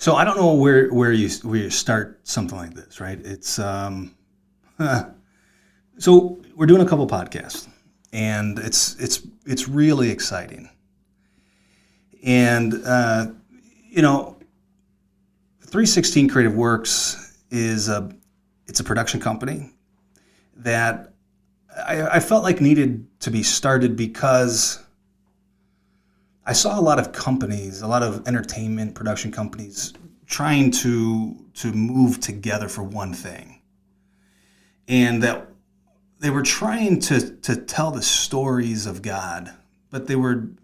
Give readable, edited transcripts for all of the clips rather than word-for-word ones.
So I don't know where you start something like this, right? It's so we're doing a couple podcasts, and it's really exciting. And you know, 316 Creative Works it's a production company that I felt like needed to be started because I saw a lot of companies, a lot of entertainment production companies trying to move together for one thing. And that they were trying to tell the stories of God, but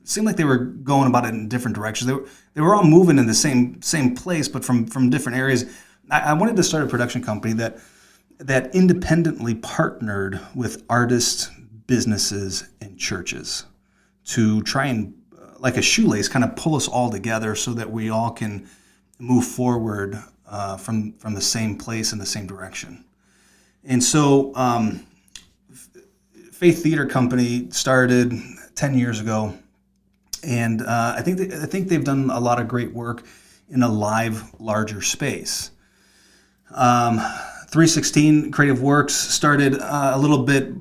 seemed like they were going about it in different directions. They were all moving in the same place, but from different areas. I wanted to start a production company that independently partnered with artists, businesses, and churches to try and, like a shoelace, kind of pull us all together so that we all can move forward from the same place in the same direction. And so Faith Theater Company started 10 years ago, and I think they've done a lot of great work in a live, larger space. 316 Creative Works started a little bit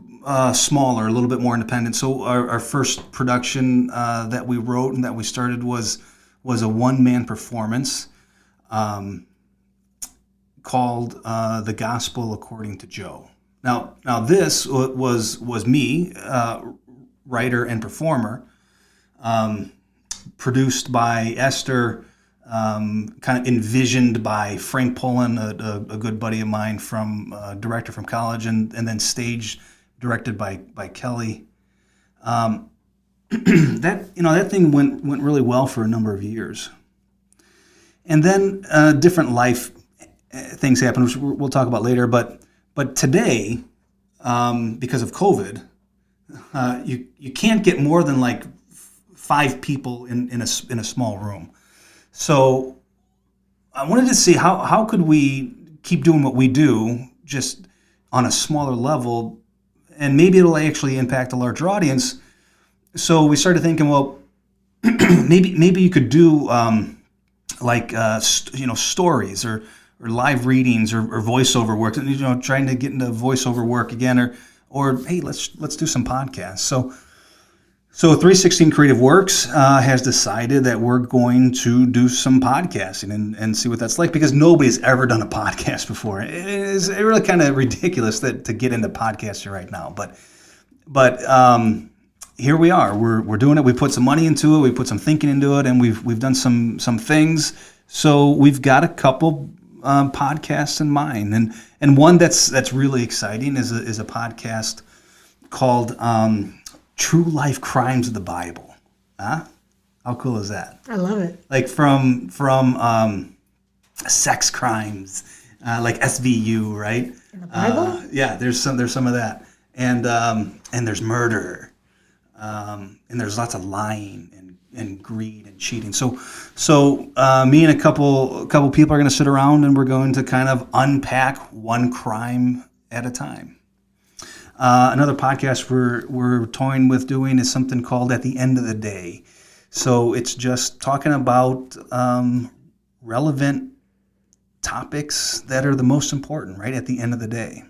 smaller, a little bit more independent. So our first production that we wrote and that we started was a one-man performance called The Gospel According to Joe. Now this was me, writer and performer, produced by Esther, kind of envisioned by Frank Pullen, a good buddy of mine, director from college, and then stage directed by Kelly. That thing went really well for a number of years, and then different life things happened, which we'll talk about later. But today, because of COVID, you can't get more than like 5 people in a small room. So I wanted to see how could we keep doing what we do just on a smaller level, and maybe it'll actually impact a larger audience. So we started thinking, well, maybe you could do stories or live readings or voiceover work. Trying to get into voiceover work again, or hey, let's do some podcasts. So 316 Creative Works has decided that we're going to do some podcasting and see what that's like, because nobody's ever done a podcast before. It's really kind of ridiculous to get into podcasting right now. But here we are. We're doing it. We put some money into it. We put some thinking into it, and we've done some things. So we've got a couple podcasts in mind, and one that's really exciting is a podcast called True Life Crimes of the Bible. Huh? How cool is that? I love it. Like from sex crimes, like SVU, right? In the Bible? Yeah, there's some of that, and there's murder, and there's lots of lying and greed and cheating. So me and a couple people are going to sit around, and we're going to kind of unpack one crime at a time. Another podcast we're toying with doing is something called At the End of the Day. So it's just talking about relevant topics that are the most important, right, at the end of the day.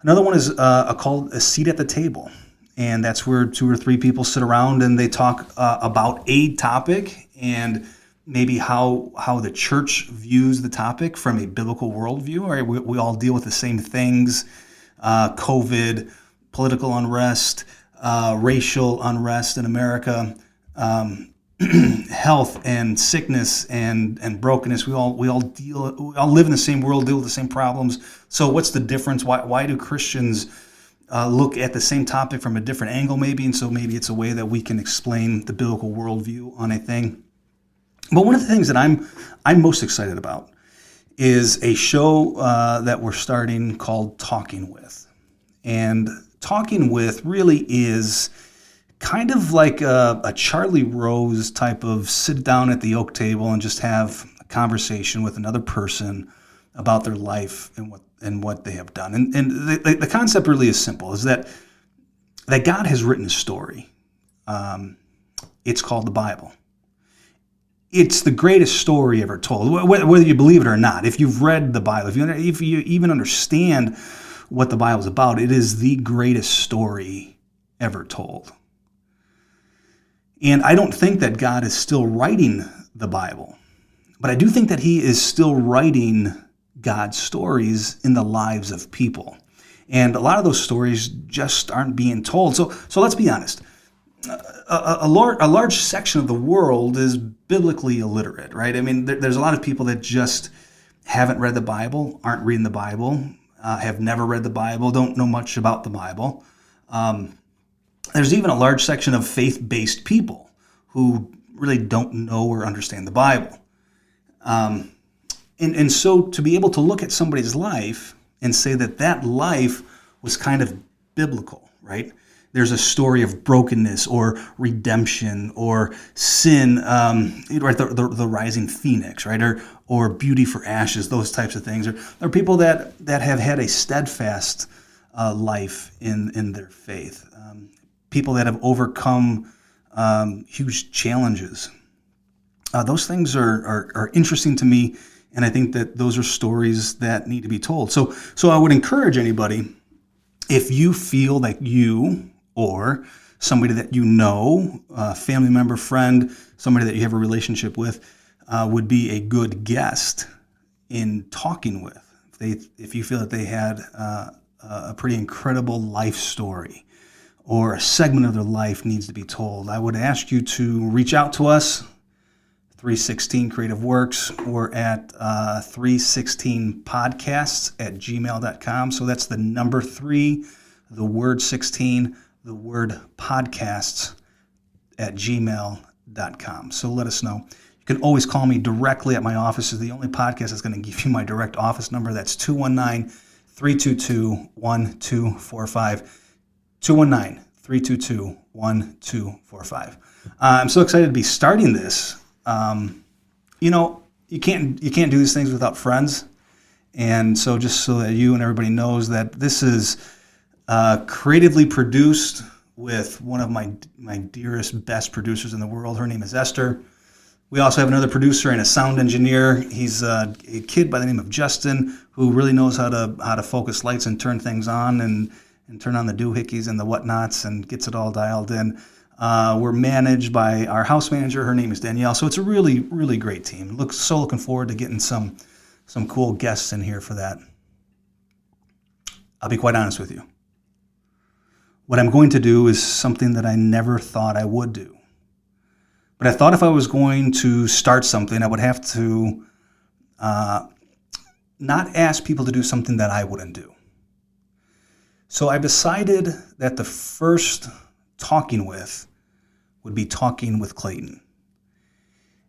Another one is called A Seat at the Table. And that's where 2 or 3 people sit around and they talk about a topic and maybe how the church views the topic from a biblical worldview. Right? We all deal with the same things: COVID, political unrest, racial unrest in America, health and sickness and brokenness. We all live in the same world, deal with the same problems. So what's the difference? Why do Christians look at the same topic from a different angle, maybe? And so maybe it's a way that we can explain the biblical worldview on a thing. But one of the things that I'm most excited about is a show that we're starting called Talking With. And Talking With really is kind of like a Charlie Rose type of sit down at the oak table and just have a conversation with another person about their life and what they have done. And the concept really is simple, is that God has written a story. It's called the Bible. it's the greatest story ever told, whether you believe it or not. If you've read the Bible, if you even understand what the Bible's about, it is the greatest story ever told. And I don't think that God is still writing the Bible, but I do think that he is still writing God's stories in the lives of people. And a lot of those stories just aren't being told. So let's be honest. A large section of the world is biblically illiterate, right? I mean, there's a lot of people that just haven't read the Bible, aren't reading the Bible, have never read the Bible, don't know much about the Bible. There's even a large section of faith-based people who really don't know or understand the Bible. And so to be able to look at somebody's life and say that life was kind of biblical, right? There's a story of brokenness or redemption or sin, right? The rising phoenix, right? Or beauty for ashes, those types of things. Or people that have had a steadfast life in their faith. People that have overcome huge challenges. Those things are interesting to me, and I think that those are stories that need to be told. So I would encourage anybody, if you feel like you or somebody that you know, a family member, friend, somebody that you have a relationship with, would be a good guest in talking with. If you feel that they had a pretty incredible life story or a segment of their life needs to be told, I would ask you to reach out to us, 316 Creative Works, or at 316podcasts@gmail.com. So that's the number 3, the word 16, the word podcasts @gmail.com. So let us know. You can always call me directly at my office. It's the only podcast that's going to give you my direct office number. That's 219-322-1245. 219-322-1245. I'm so excited to be starting this. You can't do these things without friends. And so just so that you and everybody knows that this is creatively produced with one of my dearest, best producers in the world. Her name is Esther. We also have another producer and a sound engineer. He's a kid by the name of Justin, who really knows how to focus lights and turn things on and turn on the doohickeys and the whatnots and gets it all dialed in. We're managed by our house manager. Her name is Danielle. So it's a really, really great team. Looking forward to getting some cool guests in here for that. I'll be quite honest with you. What I'm going to do is something that I never thought I would do. But I thought if I was going to start something, I would have to not ask people to do something that I wouldn't do. So I decided that the first talking with would be talking with Clayton.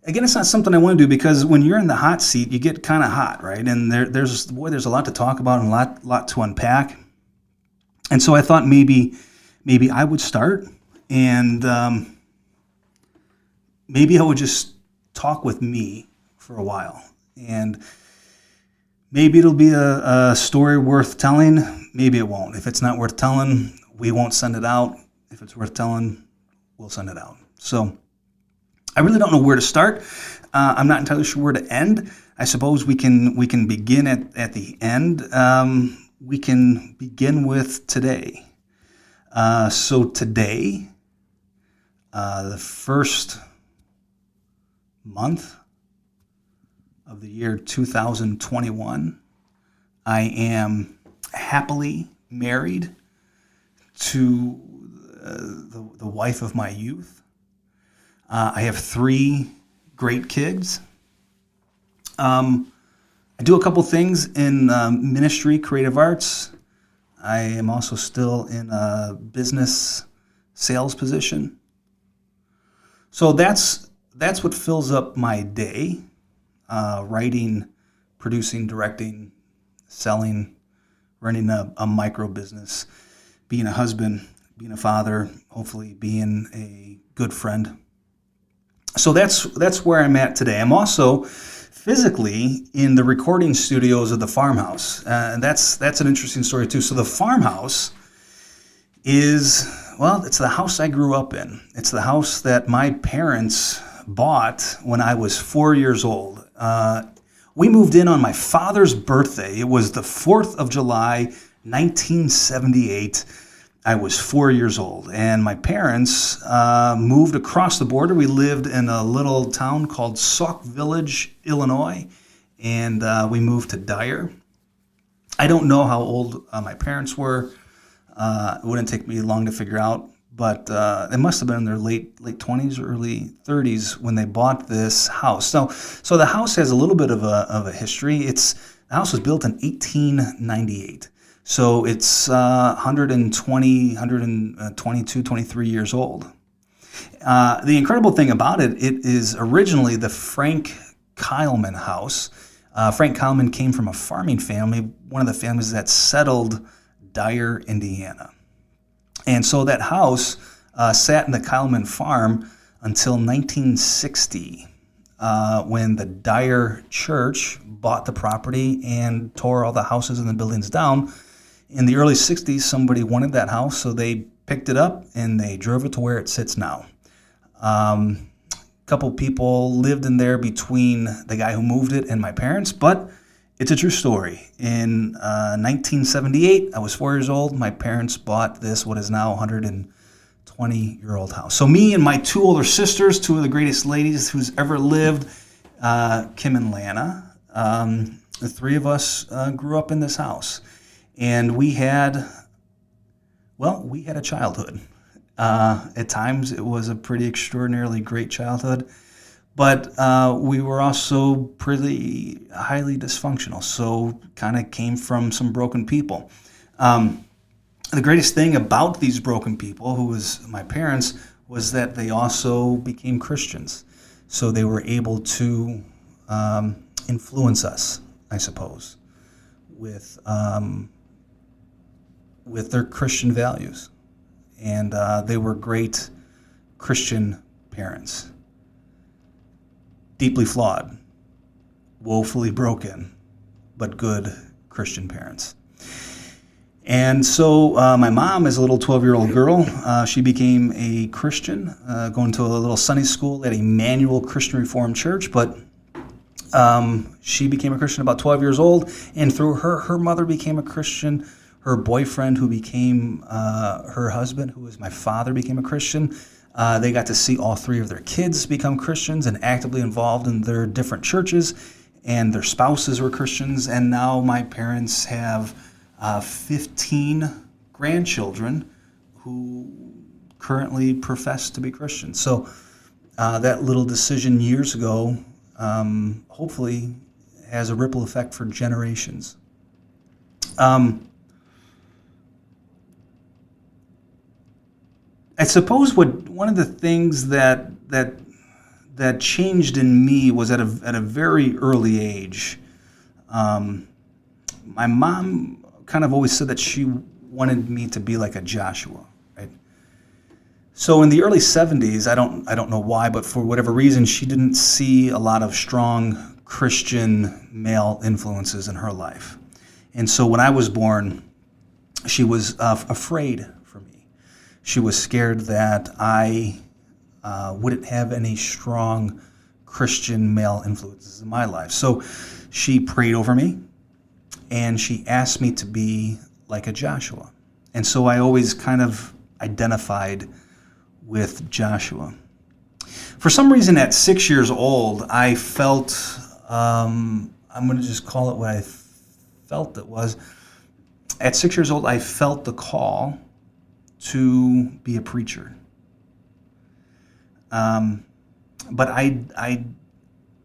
Again, it's not something I want to do because when you're in the hot seat, you get kind of hot, right? And there's a lot to talk about and a lot to unpack. And so I thought maybe I would start and maybe I would just talk with me for a while. And maybe it'll be a story worth telling. Maybe it won't. If it's not worth telling, we won't send it out. If it's worth telling, we'll send it out. So I really don't know where to start. I'm not entirely sure where to end. I suppose we can begin at the end. We can begin with today. So today, the first month of the year 2021, I am happily married to the wife of my youth. I have 3 great kids. I do a couple things in ministry, creative arts. I am also still in a business sales position. So that's what fills up my day. Writing, producing, directing, selling, running a micro business, being a husband, being a father, hopefully being a good friend. So that's where I'm at today. I'm also physically in the recording studios of the farmhouse. And that's an interesting story too. So the farmhouse is, well, it's the house I grew up in. It's the house that my parents bought when I was 4 years old. We moved in on my father's birthday. It was the 4th of July, 1978. I was 4 years old, and my parents moved across the border. We lived in a little town called Sauk Village, Illinois, and we moved to Dyer. I don't know how old my parents were. It wouldn't take me long to figure out, but it must have been in their late 20s or early 30s when they bought this house. So the house has a little bit of a history. The house was built in 1898. So it's 122, 23 years old. The incredible thing about it is originally the Frank Kyleman house. Frank Kyleman came from a farming family, one of the families that settled Dyer, Indiana. And so that house sat in the Kyleman farm until 1960, when the Dyer Church bought the property and tore all the houses and the buildings down. In the early 60s, somebody wanted that house, so they picked it up and they drove it to where it sits now. A couple people lived in there between the guy who moved it and my parents, but it's a true story. In 1978, I was 4 years old. My parents bought this, what is now 120-year-old house. So me and my two older sisters, two of the greatest ladies who's ever lived, Kim and Lana, the three of us grew up in this house. And we had a childhood. At times, it was a pretty extraordinarily great childhood, but we were also pretty highly dysfunctional, so kind of came from some broken people. The greatest thing about these broken people, who was my parents, was that they also became Christians. So they were able to influence us, I suppose, with their Christian values. And they were great Christian parents. Deeply flawed, woefully broken, but good Christian parents. And so my mom, as a little 12-year-old girl, she became a Christian, going to a little Sunday school at Emmanuel Christian Reformed Church, but she became a Christian about 12 years old, and through her mother became a Christian. Her boyfriend, who became her husband, who was my father, became a Christian. They got to see all three of their kids become Christians and actively involved in their different churches, and their spouses were Christians. And now my parents have 15 grandchildren who currently profess to be Christians. So that little decision years ago hopefully has a ripple effect for generations. I suppose one of the things that changed in me was at a very early age. My mom kind of always said that she wanted me to be like a Joshua, right? So in the early 70s, I don't know why, but for whatever reason, she didn't see a lot of strong Christian male influences in her life. And so when I was born, she was afraid for me. She was scared that I wouldn't have any strong Christian male influences in my life. So she prayed over me, and she asked me to be like a Joshua. And so I always kind of identified with Joshua. For some reason, at 6 years old, I felt, I'm going to just call it what I felt it was. At 6 years old, I felt the call to be a preacher. But I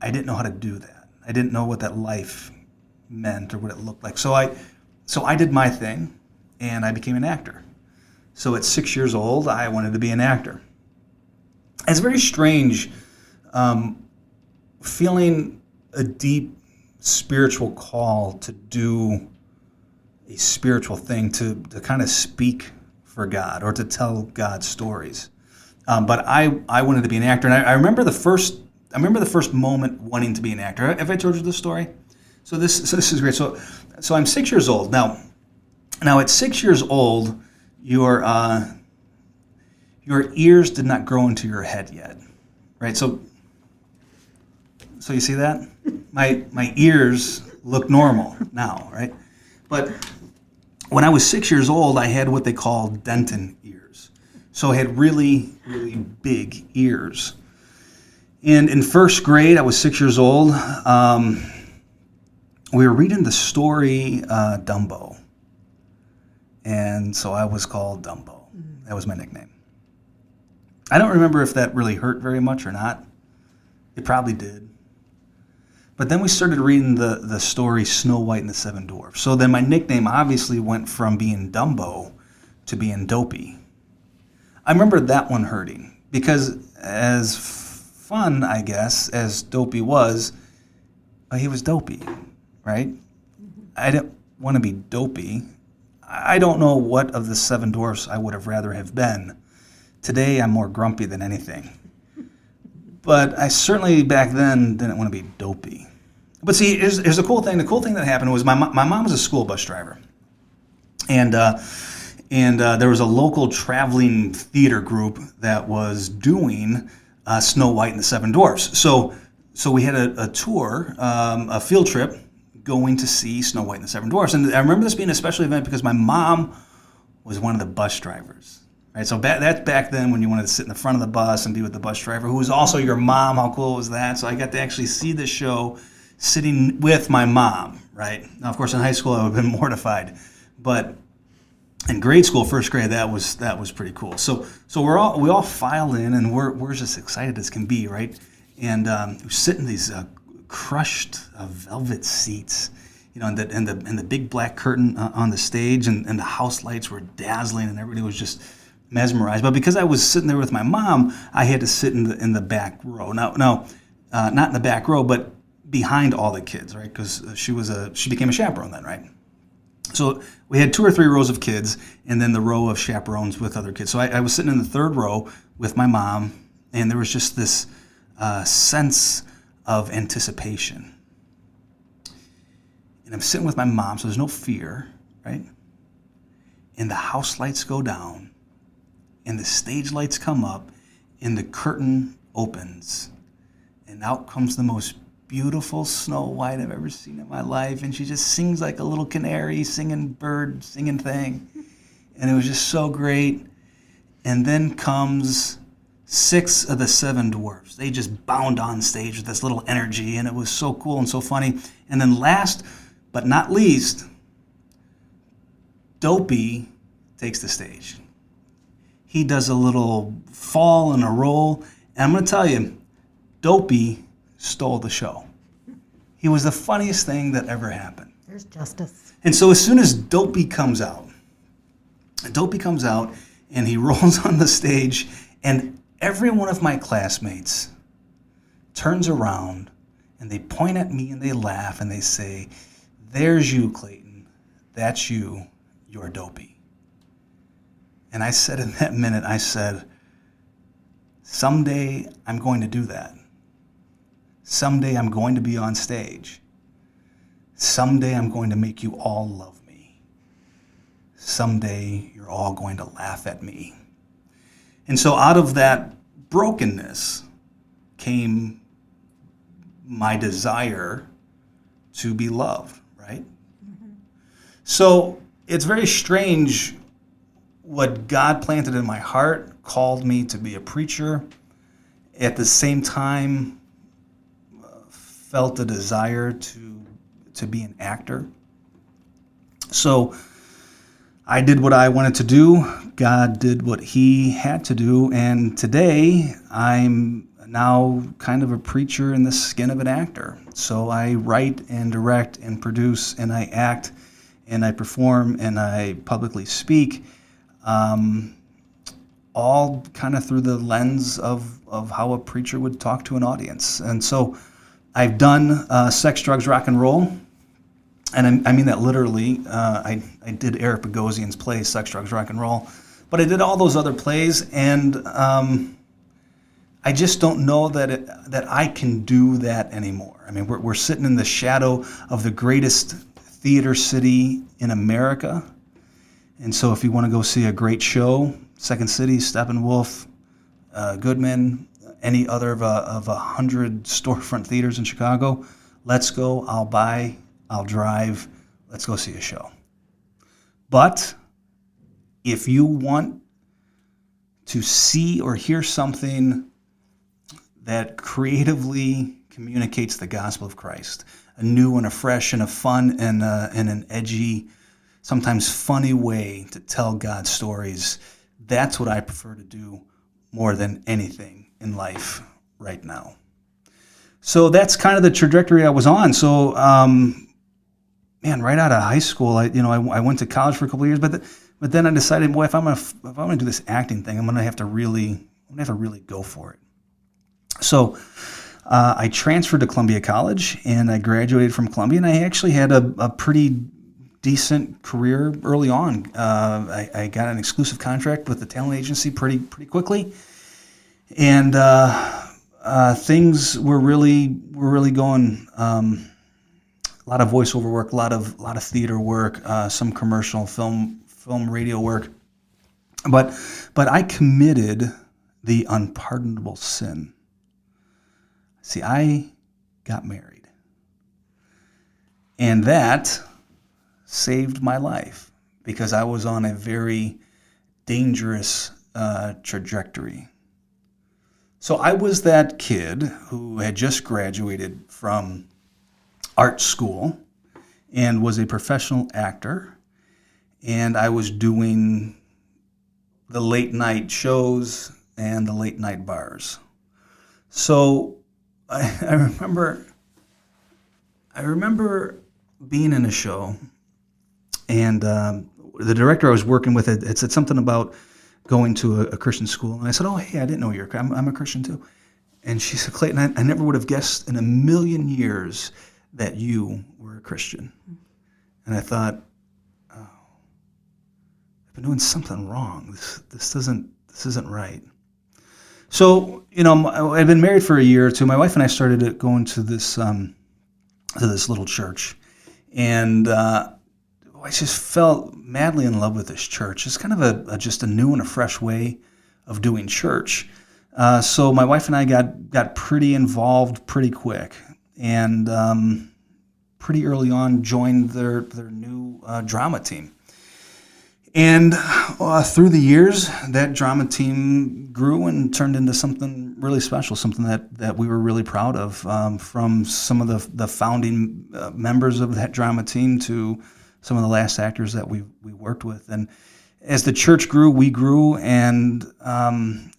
didn't know how to do that. I didn't know what that life meant or what it looked like. So I did my thing, and I became an actor. So at 6 years old, I wanted to be an actor. It's very strange feeling a deep spiritual call to do a spiritual thing, to kind of speak for God or to tell God stories. But I wanted to be an actor, and I remember the first moment wanting to be an actor. Have I told you this story? So this is great. So I'm 6 years old now. Now at 6 years old, your ears did not grow into your head yet, right? So So you see that? My ears look normal now, right? But when I was 6 years old, I had what they call Denton ears. So I had really, really big ears. And in first grade, I was 6 years old. We were reading the story Dumbo. And so I was called Dumbo. That was my nickname. I don't remember if that really hurt very much or not. It probably did. But then we started reading the story Snow White and the Seven Dwarfs. So then my nickname obviously went from being Dumbo to being Dopey. I remember that one hurting because as fun, I guess, as Dopey was, he was dopey, right? I didn't want to be dopey. I don't know what of the Seven Dwarfs I would have rather have been. Today, I'm more grumpy than anything. But I certainly back then didn't want to be dopey. But see, here's the cool thing. The cool thing that happened was my mom was a school bus driver. And there was a local traveling theater group that was doing Snow White and the Seven Dwarfs. So we had a tour, a field trip, going to see Snow White and the Seven Dwarfs. And I remember this being a special event because my mom was one of the bus drivers. Right? So that's back then when you wanted to sit in the front of the bus and be with the bus driver, who was also your mom. How cool was that? So I got to actually see the show sitting with my mom, right? Now, of course, in high school, I would have been mortified. But in grade school, first grade, that was pretty cool. So we all file in, and we're just excited as can be, right? And we sit in these crushed velvet seats, you know, and the big black curtain on the stage, and the house lights were dazzling, and everybody was just mesmerized. But because I was sitting there with my mom, I had to sit in the back row. Now, not in the back row, but behind all the kids, right? Because she became a chaperone then, right? So we had 2 or 3 rows of kids, and then the row of chaperones with other kids. So I was sitting in the third row with my mom, and there was just this sense of anticipation. And I'm sitting with my mom, so there's no fear, right? And the house lights go down, and the stage lights come up, and the curtain opens, and out comes the most beautiful Snow White I've ever seen in my life, and she just sings like a little canary, singing bird, singing thing, and it was just so great. And then comes 6 of the 7 dwarfs. They just bound on stage with this little energy, and it was so cool and so funny. And then last but not least, Dopey takes the stage. He does a little fall and a roll, and I'm going to tell you, Dopey stole the show. He was the funniest thing that ever happened. There's justice. And so as soon as Dopey comes out, and he rolls on the stage, and every one of my classmates turns around, and they point at me, and they laugh, and they say, "There's you, Clayton. That's you. You're Dopey." And I said in that minute, I said, someday I'm going to do that. Someday I'm going to be on stage. Someday I'm going to make you all love me. Someday you're all going to laugh at me. And so out of that brokenness came my desire to be loved, right? Mm-hmm. So it's very strange what God planted in my heart, called me to be a preacher. At the same time, felt a desire to be an actor. So I did what I wanted to do. God did what he had to do. And today I'm now kind of a preacher in the skin of an actor. So I write and direct and produce and I act and I perform and I publicly speak, all kind of through the lens of how a preacher would talk to an audience. And so I've done Sex, Drugs, Rock and Roll, and I mean that literally. I did Eric Bogosian's play, Sex, Drugs, Rock and Roll, but I did all those other plays, and I just don't know that I can do that anymore. I mean, we're sitting in the shadow of the greatest theater city in America, and so if you want to go see a great show, Second City, Steppenwolf, Goodman, any other of 100 storefront theaters in Chicago. Let's go. I'll buy. I'll drive. Let's go see a show. But if you want to see or hear something that creatively communicates the gospel of Christ, a new and a fresh and a fun and an edgy, sometimes funny way to tell God's stories, that's what I prefer to do more than anything in life right now. So that's kind of the trajectory I was on. So, right out of high school, I went to college for a couple of years, but then I decided, boy, if I'm gonna do this acting thing, I'm gonna have to really go for it. So I transferred to Columbia College, and I graduated from Columbia, and I actually had a pretty decent career early on. I got an exclusive contract with the talent agency pretty quickly, and things were really going. A lot of voiceover work, a lot of theater work, some commercial, film, radio work, but I committed the unpardonable sin. See, I got married, and that saved my life because I was on a very dangerous trajectory. So I was that kid who had just graduated from art school and was a professional actor, and I was doing the late night shows and the late night bars. So I remember being in a show, and the director I was working with had said something about going to a Christian school, and I said, "Oh, hey, I didn't know I'm a Christian too." And she said, "Clayton, I never would have guessed in a million years that you were a Christian." And I thought, "Oh, I've been doing something wrong. This isn't right." So, I'd been married for a year or two. My wife and I started going to this little church, and I just fell madly in love with this church. It's kind of just a new and a fresh way of doing church. So my wife and I got pretty involved pretty quick, and pretty early on joined their new drama team. And through the years, that drama team grew and turned into something really special, something that we were really proud of, from some of the founding members of that drama team to some of the last actors that we worked with. And as the church grew, we grew and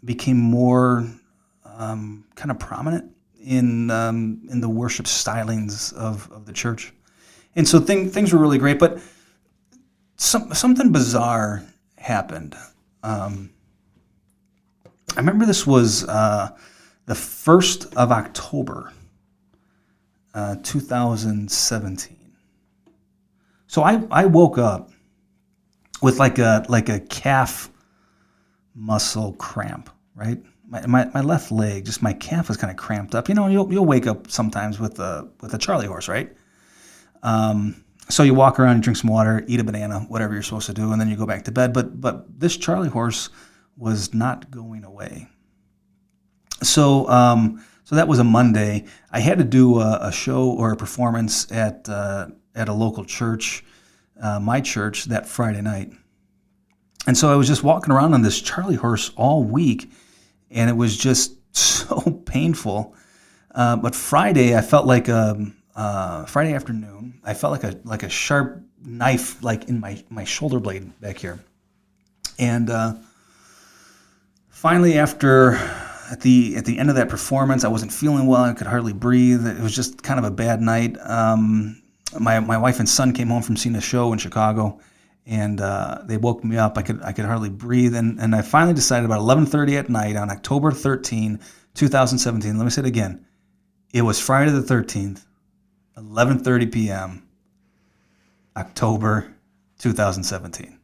became more kind of prominent in the worship stylings of the church. And so things were really great, but something bizarre happened. I remember this was the 1st of October, 2017. So I woke up with like a calf muscle cramp, right? My left leg, just my calf was kind of cramped up. You'll wake up sometimes with a Charlie horse, right? So you walk around, you drink some water, eat a banana, whatever you're supposed to do, and then you go back to bed. But this Charlie horse was not going away. So that was a Monday. I had to do a show or a performance at a local church, my church, that Friday night. And so I was just walking around on this Charlie horse all week, and it was just so painful. But Friday, I felt like Friday afternoon, I felt like a sharp knife, like in my shoulder blade back here. And finally, at the end of that performance, I wasn't feeling well. I could hardly breathe. It was just kind of a bad night. My wife and son came home from seeing a show in Chicago, and they woke me up. I could hardly breathe, and I finally decided about 11:30 at night on October 13, 2017. Let me say it again. It was Friday the 13th. 11:30 p.m., October 2017.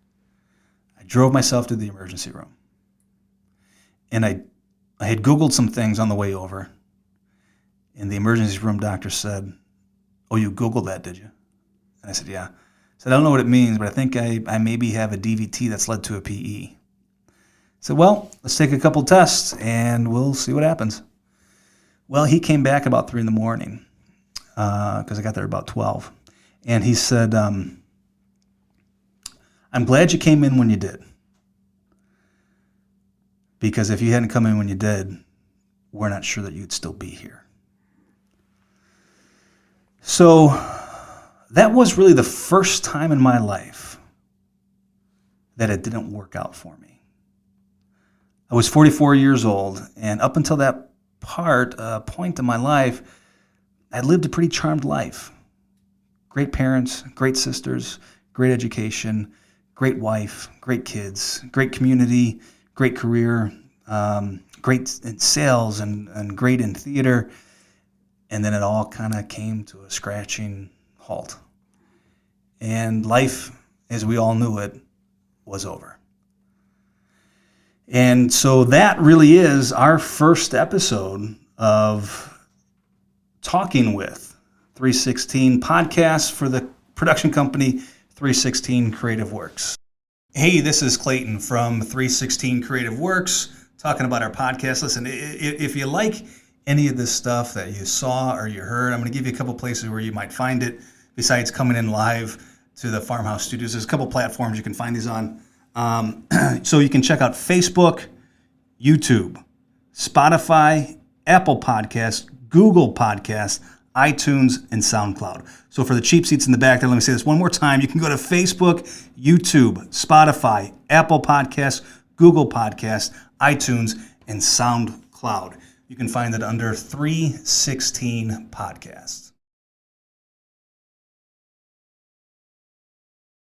I drove myself to the emergency room. And I had Googled some things on the way over. And the emergency room doctor said, "Oh, you Googled that, did you?" And I said, "Yeah." I said, "I don't know what it means, but I think I maybe have a DVT that's led to a PE." I said, "Well, let's take a couple tests and we'll see what happens." Well, he came back about 3 in the morning because I got there about 12. And he said, I'm glad you came in when you did. Because if you hadn't come in when you did, we're not sure that you'd still be here. So that was really the first time in my life that it didn't work out for me. I was 44 years old, and up until that point in my life, I lived a pretty charmed life. Great parents, great sisters, great education, great wife, great kids, great community, great career, great in sales and great in theater. And then it all kind of came to a scratching halt. And life, as we all knew it, was over. And so that really is our first episode of Talking With 316 podcast for the production company 316 Creative Works. Hey, this is Clayton from 316 Creative Works talking about our podcast. Listen, if you like any of this stuff that you saw or you heard, I'm going to give you a couple places where you might find it besides coming in live to the Farmhouse Studios. There's a couple platforms you can find these on. So you can check out Facebook, YouTube, Spotify, Apple Podcasts, Google Podcasts, iTunes, and SoundCloud. So for the cheap seats in the back there, let me say this one more time. You can go to Facebook, YouTube, Spotify, Apple Podcasts, Google Podcasts, iTunes, and SoundCloud. You can find it under 316 Podcasts.